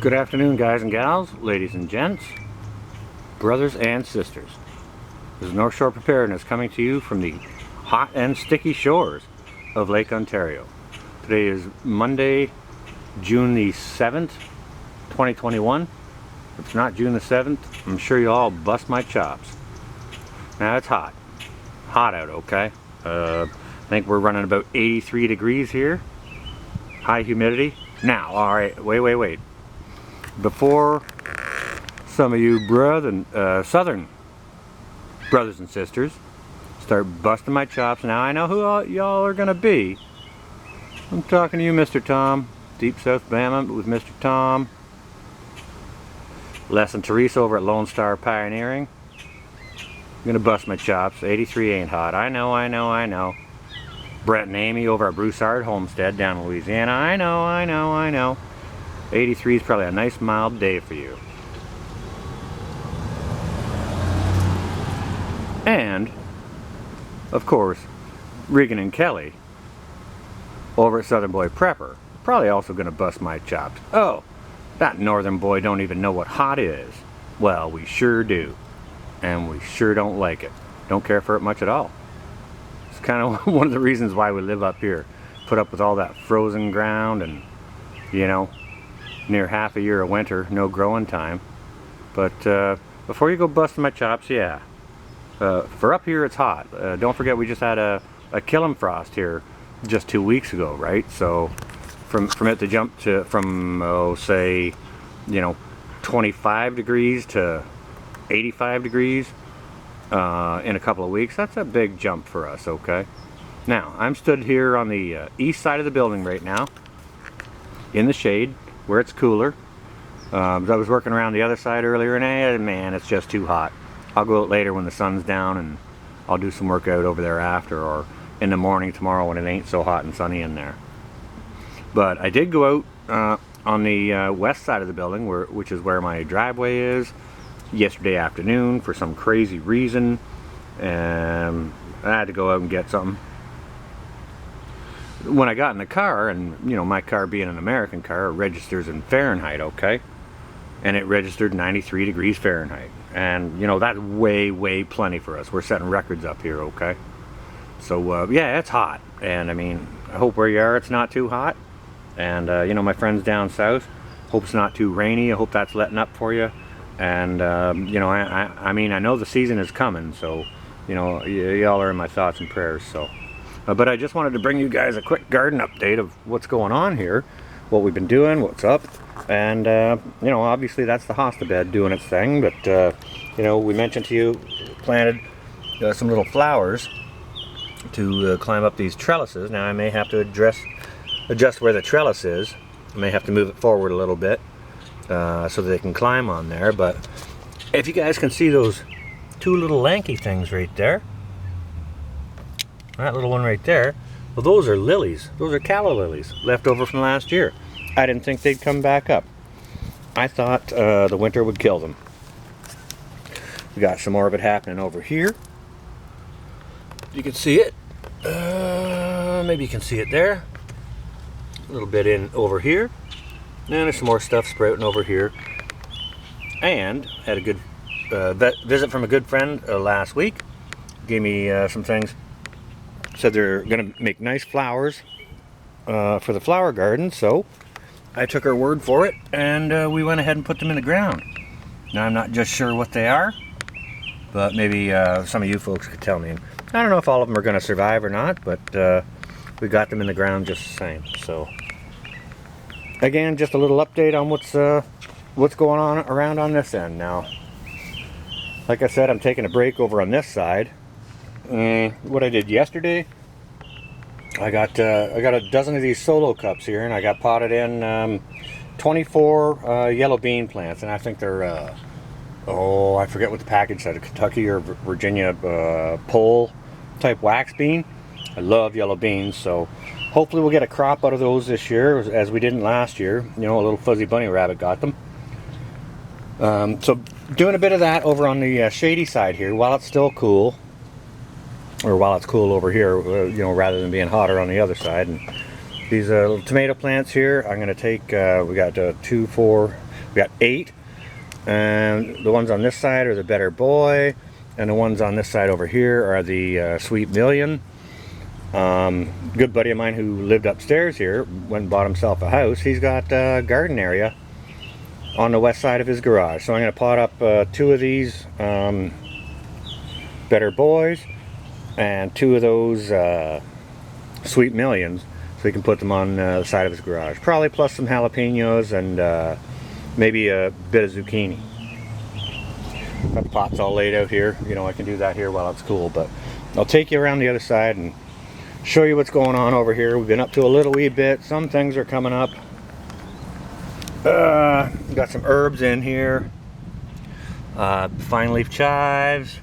Good afternoon, guys and gals, ladies and gents, brothers and sisters. This is North Shore Preparedness coming to you from the hot and sticky shores of Lake Ontario. Today is Monday, June the 7th, 2021. If it's not June the 7th, I'm sure you all bust my chops. Now it's hot. Hot out, okay? I think we're running about 83 degrees here. High humidity. Now, alright, wait. Before some of you southern brothers and sisters start busting my chops, now I know who y'all are gonna be. I'm talking to you, Mr. Tom, Deep South Bama with Mr. Tom, Les and Teresa over at Lone Star Pioneering. I'm gonna bust my chops. 83 ain't hot. I know. Brett and Amy over at Broussard Homestead down in Louisiana. I know. 83 is probably a nice mild day for you. And, of course, Regan and Kelly over at Southern Boy Prepper, probably also going to bust my chops. Oh, that northern boy don't even know what hot is. Well, we sure do. And we sure don't like it. Don't care for it much at all. It's kind of one of the reasons why we live up here. Put up with all that frozen ground and, you know, near half a year of winter, no growing time. But before you go busting my chops, yeah. For up here it's hot. Don't forget we just had a killing frost here just 2 weeks ago, right? So from it to jump to from say, you know, 25 degrees to 85 degrees in a couple of weeks, that's a big jump for us, okay? Now, I'm stood here on the east side of the building right now in the shade where it's cooler. I was working around the other side earlier and man, it's just too hot. I'll go out later when the sun's down and I'll do some work out over there after, or in the morning tomorrow when it ain't so hot and sunny in there. But I did go out on the west side of the building, which is where my driveway is, yesterday afternoon for some crazy reason. I had to go out and get something. When I got in the car, and you know, my car being an American car, it registers in Fahrenheit, okay? And it registered 93 degrees Fahrenheit. And you know, that's way plenty for us. We're setting records up here, okay? So yeah, it's hot. And I mean, I hope where you are it's not too hot. And you know, my friends down south, hope it's not too rainy. I hope that's letting up for you. And you know, I mean, I know the season is coming, so you know, y'all are in my thoughts and prayers. So but I just wanted to bring you guys a quick garden update of what's going on here, what we've been doing, what's up. And you know, obviously that's the hosta bed doing its thing, but you know, we mentioned to you, planted some little flowers to climb up these trellises. Now I may have to adjust where the trellis is. I may have to move it forward a little bit so that they can climb on there. But if you guys can see those two little lanky things right there, that little one right there, well, those are lilies. Those are calla lilies left over from last year. I didn't think they'd come back up. I thought the winter would kill them. We got some more of it happening over here. You can see it. Maybe you can see it there. A little bit in over here. And there's some more stuff sprouting over here. And had a good visit from a good friend last week. Gave me some things. Said they're going to make nice flowers for the flower garden. So I took her word for it, and we went ahead and put them in the ground. Now I'm not just sure what they are, but maybe some of you folks could tell me. I don't know if all of them are going to survive or not, but we got them in the ground just the same. So again, just a little update on what's going on around on this end. Now, like I said, I'm taking a break over on this side. What I did yesterday, I got a dozen of these solo cups here, and I got potted in 24 yellow bean plants, and I think they're I forget what the package said, a Kentucky or Virginia pole type wax bean. I love yellow beans, so hopefully we'll get a crop out of those this year, as we didn't last year. You know, a little fuzzy bunny rabbit got them. So doing a bit of that over on the shady side here while it's still cool. Or while it's cool over here, you know, rather than being hotter on the other side. And these little tomato plants here, I'm going to take, we got 2, 4, We got 8. And the ones on this side are the Better Boy. And the ones on this side over here are the Sweet Million. Good buddy of mine who lived upstairs here, went and bought himself a house. He's got a garden area on the west side of his garage. So I'm going to pot up 2 of these Better Boys and 2 of those Sweet Millions, so he can put them on the side of his garage. Probably plus some jalapenos and maybe a bit of zucchini. Got the pots all laid out here. You know, I can do that here while it's cool, but I'll take you around the other side and show you what's going on over here. We've been up to a little wee bit. Some things are coming up. Got some herbs in here. Fine leaf chives.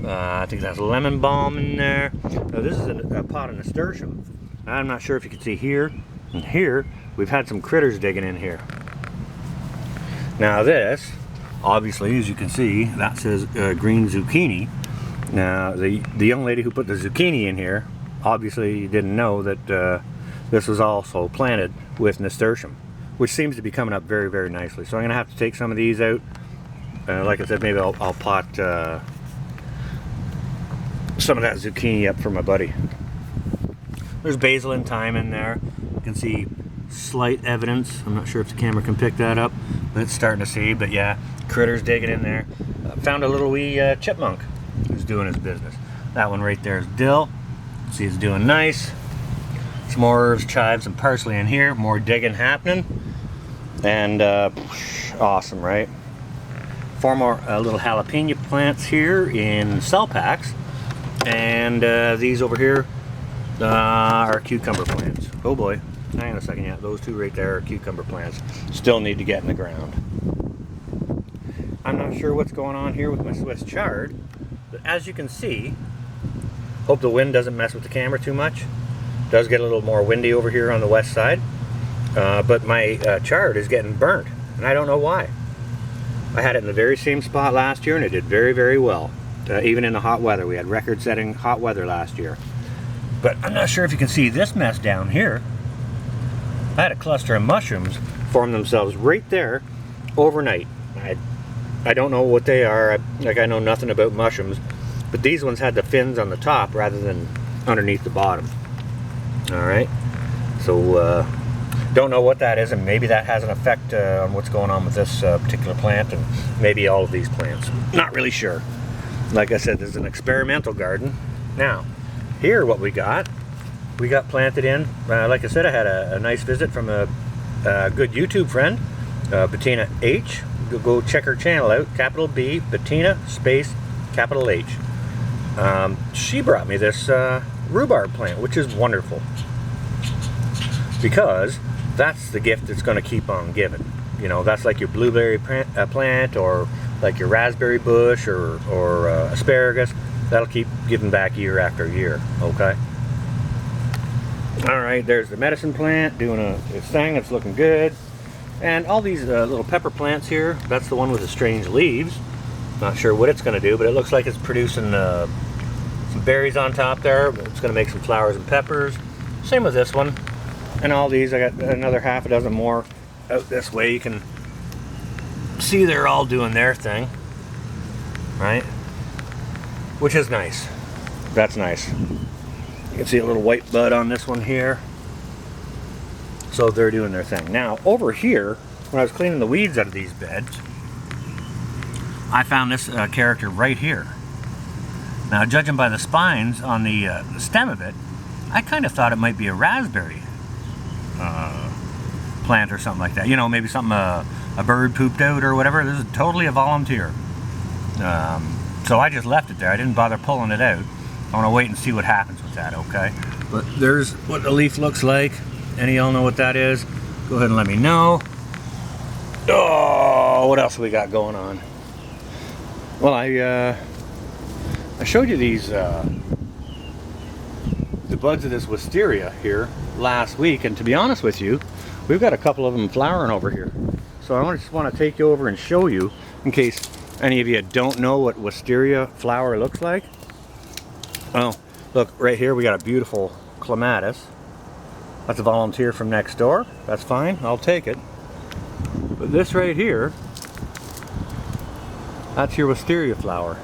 I think that's lemon balm in there. Now this is a pot of nasturtium. I'm not sure if you can see here and here. We've had some critters digging in here. Now this, obviously, as you can see, that says green zucchini. Now the young lady who put the zucchini in here obviously didn't know that this was also planted with nasturtium, which seems to be coming up very, very nicely. So I'm going to have to take some of these out. Like I said, maybe I'll pot some of that zucchini up for my buddy. There's basil and thyme in there. You can see slight evidence. I'm not sure if the camera can pick that up, but it's starting to see. But yeah, critters digging in there. Found a little wee chipmunk who's doing his business. That one right there is dill. See, it's doing nice. Some more herbs, chives, and parsley in here. More digging happening. And awesome, right? 4 more little jalapeno plants here in cell packs. And these over here are cucumber plants. Oh boy, hang on a second. Yeah, those 2 right there are cucumber plants. Still need to get in the ground. I'm not sure what's going on here with my Swiss chard, but as you can see, hope the wind doesn't mess with the camera too much. It does get a little more windy over here on the west side, but my chard is getting burnt, and I don't know why. I had it in the very same spot last year, and it did very, very well. Even in the hot weather. We had record-setting hot weather last year. But I'm not sure if you can see this mess down here. I had a cluster of mushrooms form themselves right there overnight. I don't know what they are. I know nothing about mushrooms, but these ones had the fins on the top rather than underneath the bottom. All right. So don't know what that is, and maybe that has an effect on what's going on with this particular plant, and maybe all of these plants. Not really sure. Like I said, this is an experimental garden. Now, here what we got planted in, like I said, I had a nice visit from a good YouTube friend, Bettina H. Go check her channel out, capital B, Bettina, space, capital H. She brought me this rhubarb plant, which is wonderful, because that's the gift that's going to keep on giving. You know, that's like your blueberry plant, or like your raspberry bush, or asparagus. That'll keep giving back year after year. Okay. All right, there's the medicine plant doing its thing. It's looking good. And all these little pepper plants here. That's the one with the strange leaves. Not sure what it's going to do, but it looks like it's producing some berries on top there. It's going to make some flowers and peppers. Same with this one. And all these, I got another half a dozen more out this way. You can see they're all doing their thing, right? Which is nice. That's nice. You can see a little white bud on this one here. So they're doing their thing. Now, over here, when I was cleaning the weeds out of these beds, I found this character right here. Now, judging by the spines on the stem of it, I kind of thought it might be a raspberry plant or something like that. You know, maybe something a bird pooped out or whatever. This is totally a volunteer. So I just left it there. I didn't bother pulling it out. I want to wait and see what happens with that, okay? But there's what the leaf looks like. Any of y'all know what that is? Go ahead and let me know. Oh, what else we got going on? Well, I showed you these the buds of this wisteria here last week, and to be honest with you, we've got a couple of them flowering over here. So I just want to take you over and show you, in case any of you don't know what wisteria flower looks like. Oh, look, right here we got a beautiful clematis. That's a volunteer from next door. That's fine, I'll take it. But this right here, that's your wisteria flower.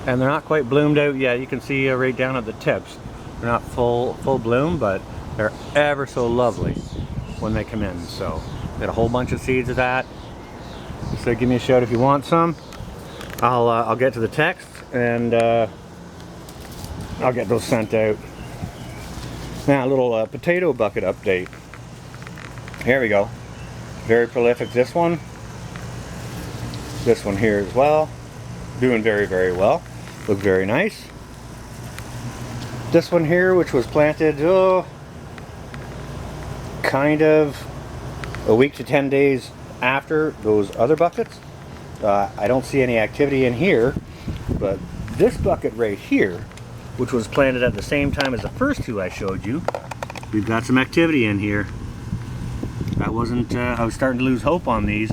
And they're not quite bloomed out yet. You can see right down at the tips. They're not full bloom, but they're ever so lovely when they come in. So, got a whole bunch of seeds of that. So give me a shout if you want some. I'll get to the text and I'll get those sent out. Now a little potato bucket update. Here we go. Very prolific, this one. This one here as well. Doing very well. Look very nice. This one here, which was planted kind of a week to 10 days after those other buckets. I don't see any activity in here, but this bucket right here, which was planted at the same time as the first two I showed you, we've got some activity in here. I was starting to lose hope on these.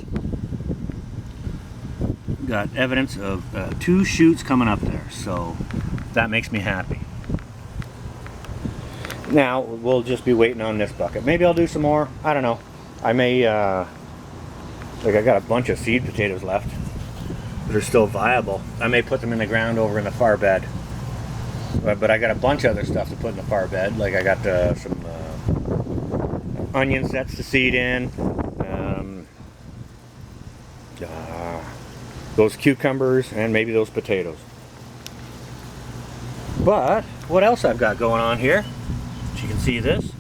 Got evidence of 2 shoots coming up there, so that makes me happy. Now we'll just be waiting on this bucket. Maybe I'll do some more. I don't know. I may like, I got a bunch of seed potatoes left that are still viable. I may put them in the ground over in the far bed. But I got a bunch of other stuff to put in the far bed. Like I got some onion sets to seed in. Those cucumbers and maybe those potatoes. But what else I've got going on here? You can see this.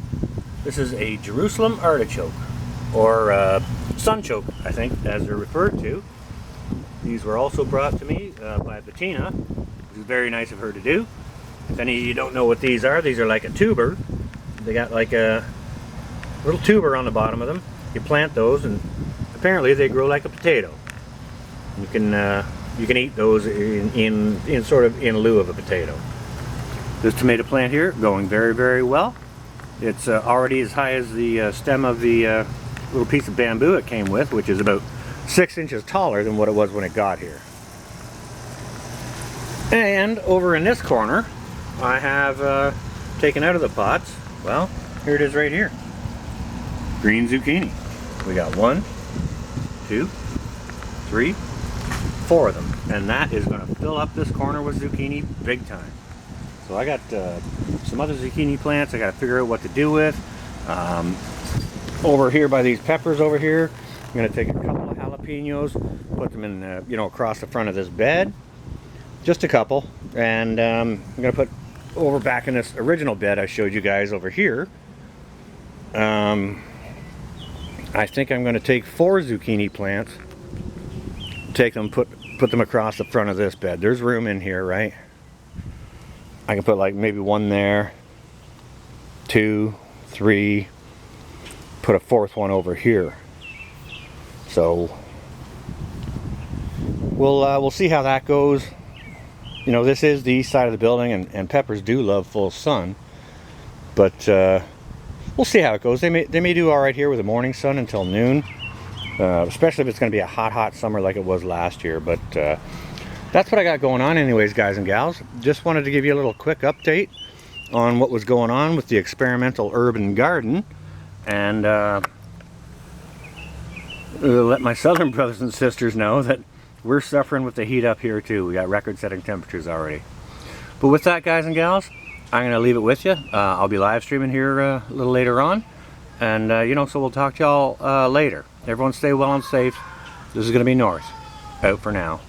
This is a Jerusalem artichoke, or sunchoke, I think, as they're referred to. These were also brought to me by Bettina, which is very nice of her to do. If any of you don't know what these are like a tuber. They got like a little tuber on the bottom of them. You plant those, and apparently they grow like a potato. You can eat those in sort of in lieu of a potato. This tomato plant here going very well. It's already as high as the stem of the little piece of bamboo it came with, which is about 6 inches taller than what it was when it got here. And over in this corner, I have taken out of the pots, well, here it is right here. Green zucchini. We got 1, 2, 3, 4 of them. And that is going to fill up this corner with zucchini big time. So I got some other zucchini plants I got to figure out what to do with. Over here by these peppers over here, I'm going to take a couple of jalapenos, put them in, you know, across the front of this bed. Just a couple. And I'm going to put over back in this original bed I showed you guys over here. I think I'm going to take 4 zucchini plants, take them, put them across the front of this bed. There's room in here, right? I can put like maybe 1 there, 2, 3, put a 4th one over here. So we'll see how that goes. You know, this is the east side of the building, and peppers do love full sun, but we'll see how it goes. They may do all right here with the morning sun until noon, especially if it's going to be a hot summer like it was last year. But that's what I got going on anyways, guys and gals. Just wanted to give you a little quick update on what was going on with the experimental urban garden, and let my southern brothers and sisters know that we're suffering with the heat up here too. We got record-setting temperatures already. But with that, guys and gals, I'm going to leave it with you. I'll be live streaming here a little later on, and you know, so we'll talk to y'all later. Everyone stay well and safe. This is going to be North. Out for now.